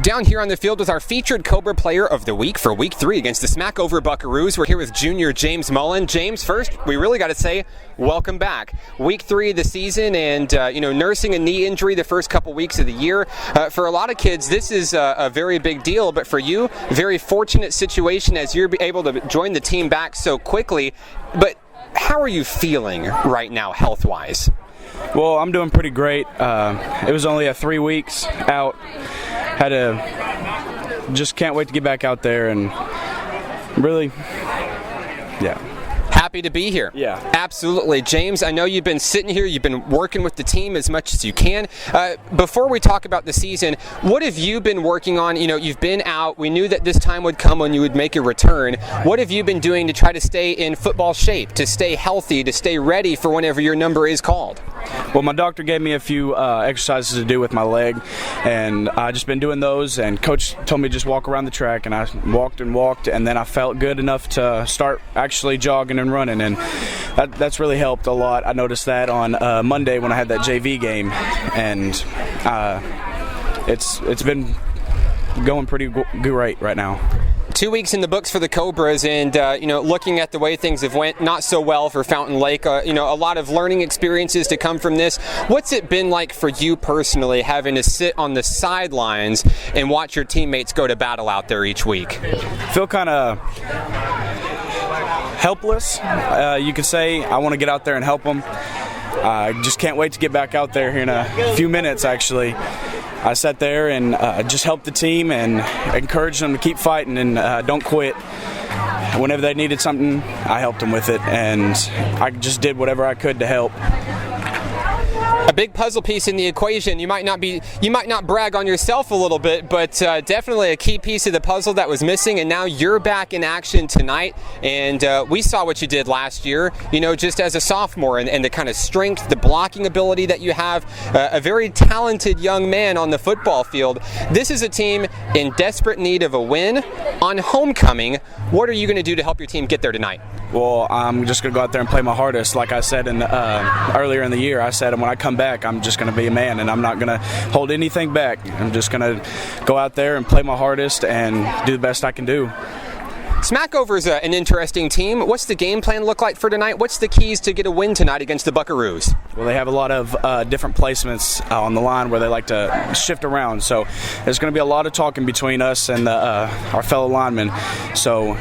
Down here on the field with our featured Cobra Player of the Week for Week 3 against the Smackover Buckaroos. We're here with junior James Mullen. James, first, we really got to say, welcome back. Week 3 of the season and, nursing a knee injury the first couple weeks of the year. For a lot of kids, this is a very big deal, but for you, very fortunate situation as you're able to join the team back so quickly. But how are you feeling right now, health-wise? Well, I'm doing pretty great. It was only 3 weeks out. Just can't wait to get back out there and really, yeah. Happy to be here. Yeah. Absolutely. James, I know you've been sitting here, you've been working with the team as much as you can. Before we talk about the season, what have you been working on? You've been out. We knew that this time would come when you would make a return. What have you been doing to try to stay in football shape, to stay healthy, to stay ready for whenever your number is called? Well, my doctor gave me a few exercises to do with my leg, and I've just been doing those, and Coach told me just walk around the track, and I walked, and then I felt good enough to start actually jogging and running, and that's really helped a lot. I noticed that on Monday when I had that JV game, and it's been going pretty great right now. 2 weeks in the books for the Cobras, and looking at the way things have went not so well for Fountain Lake, a lot of learning experiences to come from this. What's it been like for you personally, having to sit on the sidelines and watch your teammates go to battle out there each week? I feel kind of helpless, you could say. I want to get out there and help them. I just can't wait to get back out there here in a few minutes, actually. I sat there and just helped the team and encouraged them to keep fighting and don't quit. Whenever they needed something, I helped them with it, and I just did whatever I could to help. A big puzzle piece in the equation. You might not brag on yourself a little bit, but definitely a key piece of the puzzle that was missing, and now you're back in action tonight. And we saw what you did last year, just as a sophomore, and the kind of strength, the blocking ability that you have, a very talented young man on the football field. This is a team in desperate need of a win. On homecoming, what are you going to do to help your team get there tonight? Well, I'm just going to go out there and play my hardest. Like I said earlier in the year, I said when I come back, I'm just going to be a man, and I'm not going to hold anything back. I'm just going to go out there and play my hardest and do the best I can do. Smackover is an interesting team. What's the game plan look like for tonight? What's the keys to get a win tonight against the Buckaroos? Well, they have a lot of different placements on the line where they like to shift around. So there's going to be a lot of talking between us and our fellow linemen. So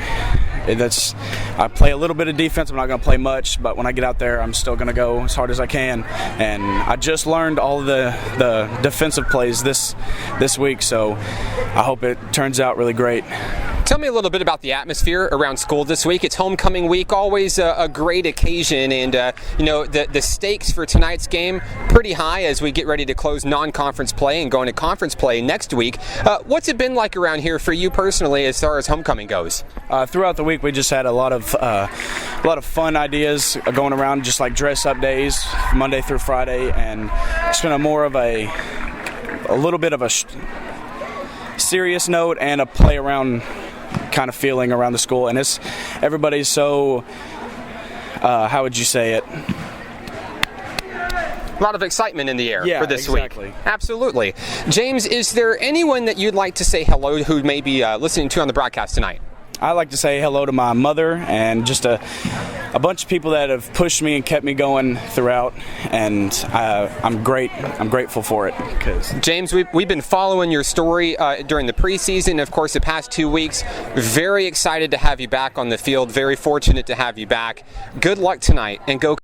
I play a little bit of defense. I'm not going to play much, but when I get out there, I'm still going to go as hard as I can. And I just learned all of the defensive plays this week, so I hope it turns out really great. Tell me a little bit about the atmosphere around school this week. It's homecoming week, always a great occasion, and the stakes for tonight's game pretty high as we get ready to close non-conference play and go into conference play next week. What's it been like around here for you personally as far as homecoming goes? Throughout the week, we just had a lot of fun ideas going around, just like dress-up days, Monday through Friday, and it's been a little bit of a serious note and a play around kind of feeling around the school, and everybody's so how would you say it? A lot of excitement in the air for this exactly. week. Absolutely. James, is there anyone that you'd like to say hello who may be listening to on the broadcast tonight? I'd like to say hello to my mother and just a bunch of people that have pushed me and kept me going throughout, and I'm grateful for it. James, we've been following your story during the preseason, of course, the past 2 weeks. Very excited to have you back on the field. Very fortunate to have you back. Good luck tonight, and go